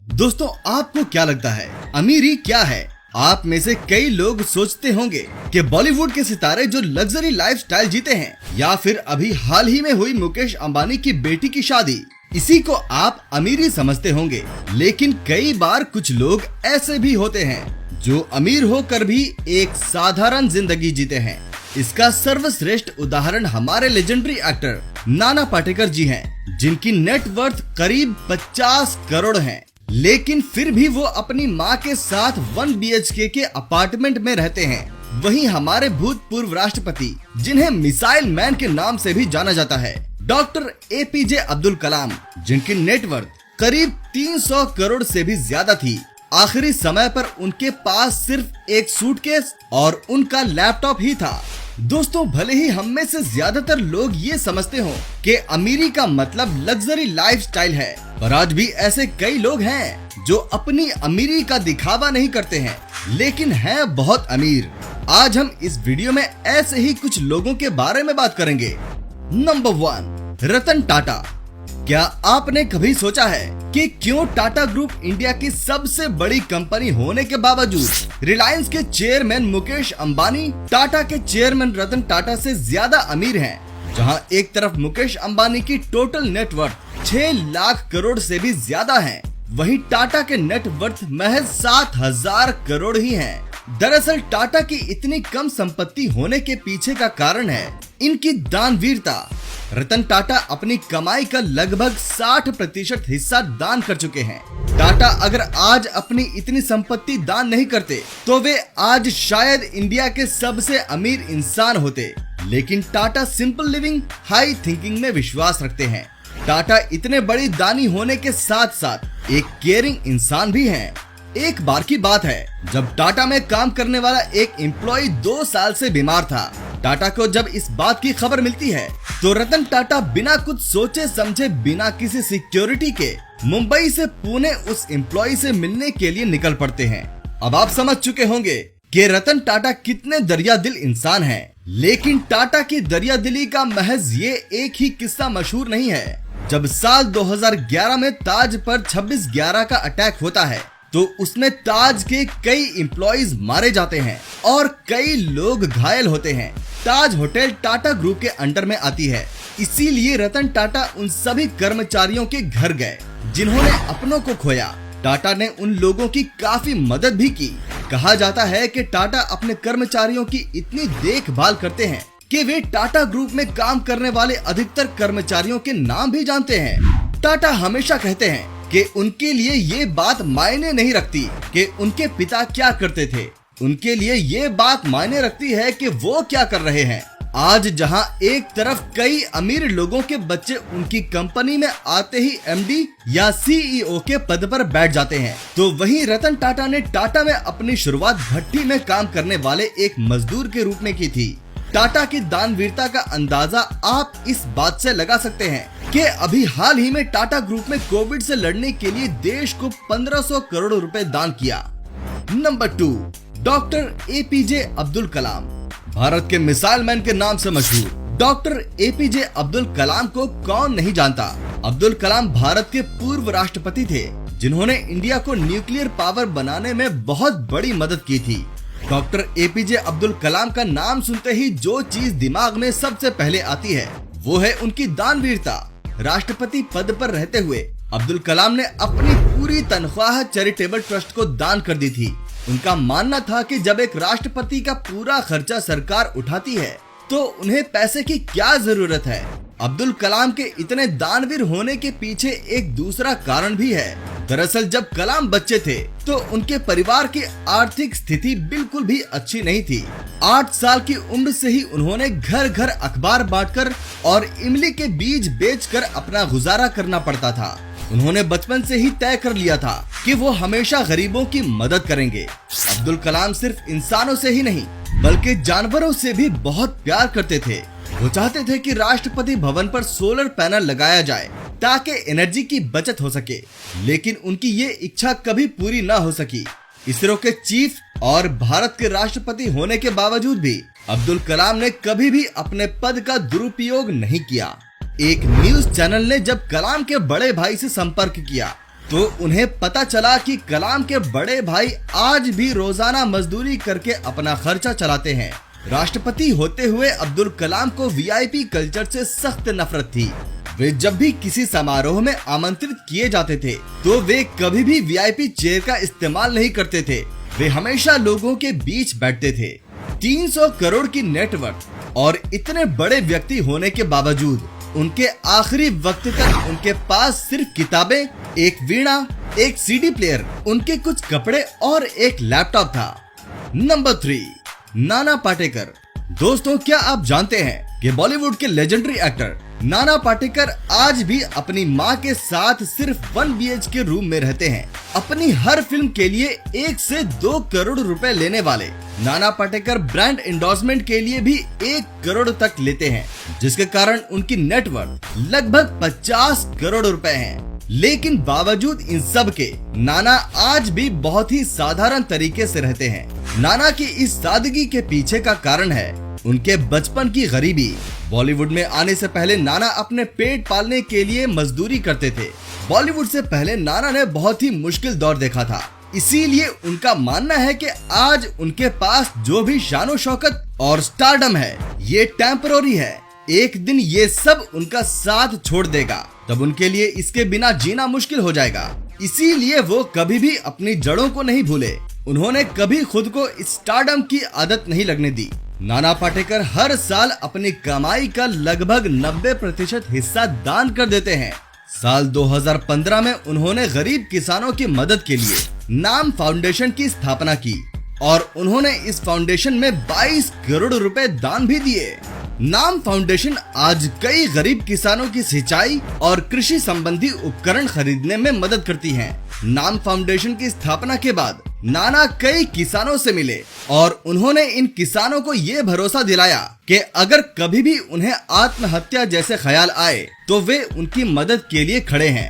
दोस्तों, आपको क्या लगता है अमीरी क्या है? आप में से कई लोग सोचते होंगे कि बॉलीवुड के सितारे जो लग्जरी लाइफस्टाइल जीते हैं, या फिर अभी हाल ही में हुई मुकेश अंबानी की बेटी की शादी, इसी को आप अमीरी समझते होंगे। लेकिन कई बार कुछ लोग ऐसे भी होते हैं जो अमीर होकर भी एक साधारण जिंदगी जीते हैं। इसका सर्वश्रेष्ठ उदाहरण हमारे लेजेंडरी एक्टर नाना पाटेकर जी हैं, जिनकी नेटवर्थ करीब 50 करोड़ है। लेकिन फिर भी वो अपनी माँ के साथ 1 BHK के अपार्टमेंट में रहते हैं। वहीं हमारे भूतपूर्व राष्ट्रपति, जिन्हें मिसाइल मैन के नाम से भी जाना जाता है, डॉक्टर APJ अब्दुल कलाम, जिनकी नेटवर्थ करीब 300 करोड़ से भी ज्यादा थी, आखिरी समय पर उनके पास सिर्फ एक सूटकेस और उनका लैपटॉप ही था। दोस्तों, भले ही हम में से ज्यादातर लोग ये समझते हो कि अमीरी का मतलब लग्जरी लाइफस्टाइल है, पर आज भी ऐसे कई लोग हैं जो अपनी अमीरी का दिखावा नहीं करते हैं, लेकिन हैं बहुत अमीर। आज हम इस वीडियो में ऐसे ही कुछ लोगों के बारे में बात करेंगे। नंबर 1, रतन टाटा। क्या आपने कभी सोचा है कि क्यों टाटा ग्रुप इंडिया की सबसे बड़ी कंपनी होने के बावजूद रिलायंस के चेयरमैन मुकेश अंबानी टाटा के चेयरमैन रतन टाटा से ज्यादा अमीर हैं? जहां एक तरफ मुकेश अंबानी की टोटल नेटवर्थ 6 लाख करोड़ से भी ज्यादा है, वहीं टाटा के नेटवर्थ महज 7,000 करोड़ ही है। दरअसल टाटा की इतनी कम संपत्ति होने के पीछे का कारण है इनकी दानवीरता। रतन टाटा अपनी कमाई का लगभग 60% हिस्सा दान कर चुके हैं। टाटा अगर आज अपनी इतनी संपत्ति दान नहीं करते तो वे आज शायद इंडिया के सबसे अमीर इंसान होते। लेकिन Tata simple living, high thinking में विश्वास रखते हैं। टाटा इतने बड़ी दानी होने के साथ साथ एक केयरिंग इंसान भी हैं। एक बार की बात है जब टाटा में काम करने वाला एक एम्प्लॉय 2 साल से बीमार था। टाटा को जब इस बात की खबर मिलती है तो रतन टाटा बिना कुछ सोचे समझे, बिना किसी सिक्योरिटी के मुंबई से पुणे उस एम्प्लॉय से मिलने के लिए निकल पड़ते हैं। अब आप समझ चुके होंगे कि रतन टाटा कितने दरिया दिल इंसान हैं। लेकिन टाटा की दरिया दिली का महज ये एक ही किस्सा मशहूर नहीं है। जब साल 2011 में ताज पर 26/11 का अटैक होता है तो उसमें ताज के कई एम्प्लॉइज मारे जाते हैं और कई लोग घायल होते हैं। ताज होटल टाटा ग्रुप के अंडर में आती है, इसीलिए रतन टाटा उन सभी कर्मचारियों के घर गए जिन्होंने अपनों को खोया। टाटा ने उन लोगों की काफी मदद भी की। कहा जाता है कि टाटा अपने कर्मचारियों की इतनी देखभाल करते हैं कि वे टाटा ग्रुप में काम करने वाले अधिकतर कर्मचारियों के नाम भी जानते हैं। टाटा हमेशा कहते हैं कि उनके लिए ये बात मायने नहीं रखती कि उनके पिता क्या करते थे, उनके लिए ये बात मायने रखती है कि वो क्या कर रहे हैं। आज जहां एक तरफ कई अमीर लोगों के बच्चे उनकी कंपनी में आते ही MD या CEO के पद पर बैठ जाते हैं, तो वहीं रतन टाटा ने टाटा में अपनी शुरुआत भट्टी में काम करने वाले एक मजदूर के रूप में की थी। टाटा की दानवीरता का अंदाजा आप इस बात से लगा सकते हैं कि अभी हाल ही में टाटा ग्रुप में कोविड से लड़ने के लिए देश को 1500 करोड़ रुपए दान किया। Number 2, doctor APJ Abdul Kalam. Bharat के मिसाइल मैन के नाम से मशहूर डॉक्टर APJ अब्दुल कलाम को कौन नहीं जानता। अब्दुल कलाम भारत के पूर्व राष्ट्रपति थे, जिन्होंने इंडिया को न्यूक्लियर पावर बनाने में बहुत बड़ी मदद की थी। डॉक्टर APJ अब्दुल कलाम का नाम सुनते ही जो चीज दिमाग में सबसे पहले आती है वो है उनकी दानवीरता। राष्ट्रपति पद पर रहते हुए अब्दुल कलाम ने अपनी पूरी तनख्वाह चैरिटेबल ट्रस्ट को दान कर दी थी। उनका मानना था कि जब एक राष्ट्रपति का पूरा खर्चा सरकार उठाती है तो उन्हें पैसे की क्या जरूरत है। अब्दुल कलाम के इतने दानवीर होने के पीछे एक दूसरा कारण भी है। दरअसल जब कलाम बच्चे थे तो उनके परिवार की आर्थिक स्थिति बिल्कुल भी अच्छी नहीं थी। 8 साल की उम्र से ही उन्होंने घर घर अखबार बांटकर और इमली के बीज बेचकर अपना गुजारा करना पड़ता था। उन्होंने बचपन से ही तय कर लिया था कि वो हमेशा गरीबों की मदद करेंगे। अब्दुल कलाम सिर्फ इंसानों से ही नहीं बल्कि जानवरों से भी बहुत प्यार करते थे। वो चाहते थे कि राष्ट्रपति भवन पर सोलर पैनल लगाया जाए ताकि एनर्जी की बचत हो सके, लेकिन उनकी ये इच्छा कभी पूरी न हो सकी। इसरो के चीफ और भारत के राष्ट्रपति होने के बावजूद भी अब्दुल कलाम ने कभी भी अपने पद का दुरुपयोग नहीं किया। एक न्यूज चैनल ने जब कलाम के बड़े भाई से संपर्क किया तो उन्हें पता चला कि कलाम के बड़े भाई आज भी रोजाना मजदूरी करके अपना खर्चा चलाते हैं। राष्ट्रपति होते हुए अब्दुल कलाम को वीआईपी कल्चर से सख्त नफरत थी। वे जब भी किसी समारोह में आमंत्रित किए जाते थे तो वे कभी भी वीआईपी चेयर का इस्तेमाल नहीं करते थे। वे हमेशा लोगों के बीच बैठते थे। 300 करोड़ की नेटवर्क और इतने बड़े व्यक्ति होने के बावजूद उनके आखिरी वक्त तक उनके पास सिर्फ किताबें, एक वीणा, एक सीडी प्लेयर, उनके कुछ कपड़े और एक लैपटॉप था। नंबर 3, नाना पाटेकर। दोस्तों, क्या आप जानते हैं कि बॉलीवुड के लेजेंडरी एक्टर नाना पाटेकर आज भी अपनी मां के साथ सिर्फ 1 BHK रूम में रहते हैं। अपनी हर फिल्म के लिए 1 से 2 करोड़ रुपए लेने वाले नाना पाटेकर ब्रांड एंडोर्समेंट के लिए भी 1 करोड़ तक लेते हैं, जिसके कारण उनकी नेटवर्थ लगभग 50 करोड़ रुपए है। लेकिन बावजूद इन सब के नाना आज भी बहुत ही साधारण तरीके से रहते हैं। नाना की इस सादगी के पीछे का कारण है उनके बचपन की गरीबी। बॉलीवुड में आने से पहले नाना अपने पेट पालने के लिए मजदूरी करते थे। बॉलीवुड से पहले नाना ने बहुत ही मुश्किल दौर देखा था, इसीलिए उनका मानना है कि आज उनके पास जो भी शानो शौकत और स्टारडम है ये टेम्पररी है। एक दिन ये सब उनका साथ छोड़ देगा, तब उनके लिए इसके बिना जीना मुश्किल हो जाएगा। इसीलिए वो कभी भी अपनी जड़ों को नहीं भूले। उन्होंने कभी खुद को स्टारडम की आदत नहीं लगने दी। नाना पाटेकर हर साल अपनी कमाई का लगभग 90% हिस्सा दान कर देते हैं। साल 2015 में उन्होंने गरीब किसानों की मदद के लिए नाम फाउंडेशन की स्थापना की और उन्होंने इस फाउंडेशन में 22 करोड़ रुपए दान भी दिए। नाम फाउंडेशन आज कई गरीब किसानों की सिंचाई और कृषि संबंधी उपकरण खरीदने में मदद करती है। नाम फाउंडेशन की स्थापना के बाद नाना कई किसानों से मिले और उन्होंने इन किसानों को ये भरोसा दिलाया कि अगर कभी भी उन्हें आत्महत्या जैसे ख्याल आए तो वे उनकी मदद के लिए खड़े हैं।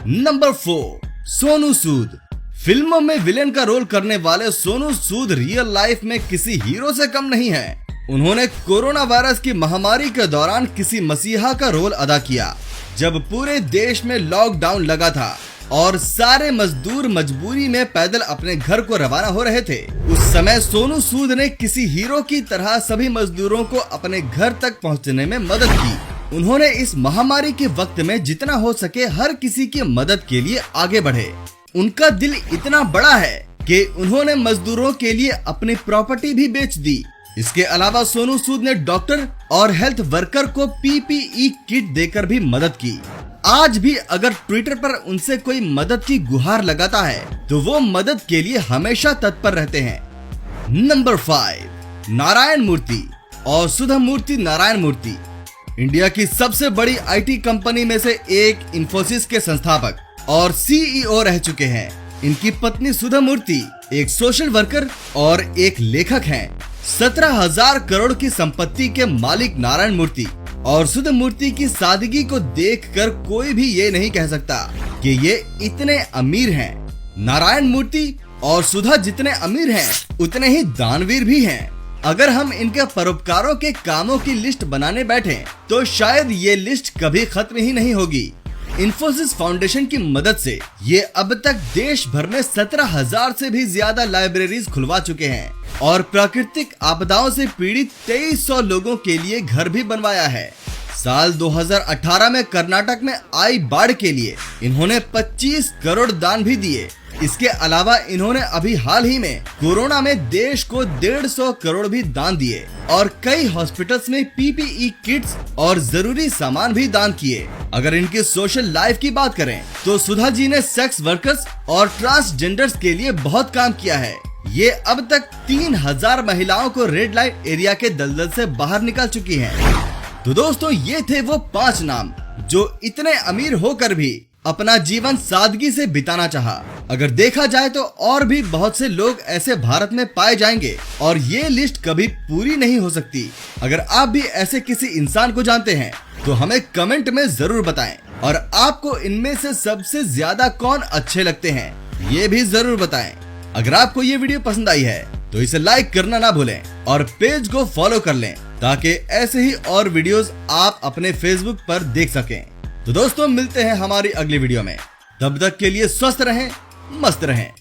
नंबर 4, सोनू सूद। फिल्मों में विलेन का रोल करने वाले सोनू सूद रियल लाइफ में किसी हीरो से कम नहीं है। उन्होंने कोरोना वायरस की महामारी के दौरान किसी मसीहा का रोल अदा किया, जब पूरे देश में लॉकडाउन लगा था और सारे मजदूर मजबूरी में पैदल अपने घर को रवाना हो रहे थे। उस समय सोनू सूद ने किसी हीरो की तरह सभी मजदूरों को अपने घर तक पहुंचने में मदद की। उन्होंने इस महामारी के वक्त में जितना हो सके हर किसी की मदद के लिए आगे बढ़े। उनका दिल इतना बड़ा है कि उन्होंने मजदूरों के लिए अपनी प्रॉपर्टी भी बेच दी। इसके अलावा सोनू सूद ने डॉक्टर और हेल्थ वर्कर को PPE किट देकर भी मदद की। आज भी अगर ट्विटर पर उनसे कोई मदद की गुहार लगाता है तो वो मदद के लिए हमेशा तत्पर रहते हैं। नंबर 5, नारायण मूर्ति और सुधा मूर्ति। नारायण मूर्ति इंडिया की सबसे बड़ी IT कंपनी में से एक इंफोसिस के संस्थापक और CEO रह चुके हैं। इनकी पत्नी सुधा मूर्ति एक सोशल वर्कर और एक लेखक हैं। 17,000 करोड़ की संपत्ति के मालिक नारायण मूर्ति और सुधा मूर्ति की सादगी को देखकर कोई भी ये नहीं कह सकता कि ये इतने अमीर हैं। नारायण मूर्ति और सुधा जितने अमीर हैं उतने ही दानवीर भी हैं। अगर हम इनके परोपकारों के कामों की लिस्ट बनाने बैठे तो शायद ये लिस्ट कभी खत्म ही नहीं होगी। इंफोसिस फाउंडेशन की मदद से ये अब तक देश भर में 17,000 से भी ज्यादा लाइब्रेरीज खुलवा चुके हैं और प्राकृतिक आपदाओं से पीड़ित 2300 लोगों के लिए घर भी बनवाया है। साल 2018 में कर्नाटक में आई बाढ़ के लिए इन्होंने 25 करोड़ दान भी दिए। इसके अलावा इन्होंने अभी हाल ही में कोरोना में देश को 150 करोड़ भी दान दिए और कई हॉस्पिटल्स में PPE किट्स और जरूरी सामान भी दान किए। अगर इनकी सोशल लाइफ की बात करें तो सुधा जी ने सेक्स वर्कर्स और ट्रांसजेंडर्स के लिए बहुत काम किया है। ये अब तक 3000 महिलाओं को रेड लाइट एरिया के दलदल से बाहर निकाल चुकी हैं। तो दोस्तों, ये थे वो 5 नाम जो इतने अमीर होकर भी अपना जीवन सादगी से बिताना चाहा। अगर देखा जाए तो और भी बहुत से लोग ऐसे भारत में पाए जाएंगे और ये लिस्ट कभी पूरी नहीं हो सकती। अगर आप भी ऐसे किसी इंसान को जानते हैं तो हमें कमेंट में जरूर बताएं और आपको इनमें से सबसे ज्यादा कौन अच्छे लगते हैं ये भी जरूर बताएं। अगर आपको ये वीडियो पसंद आई है तो इसे लाइक करना ना भूलें और पेज को फॉलो कर लें ताकि ऐसे ही और वीडियोस आप अपने फेसबुक पर देख सकें। तो दोस्तों, मिलते हैं हमारी अगली वीडियो में। तब तक के लिए स्वस्थ रहें, मस्त रहें।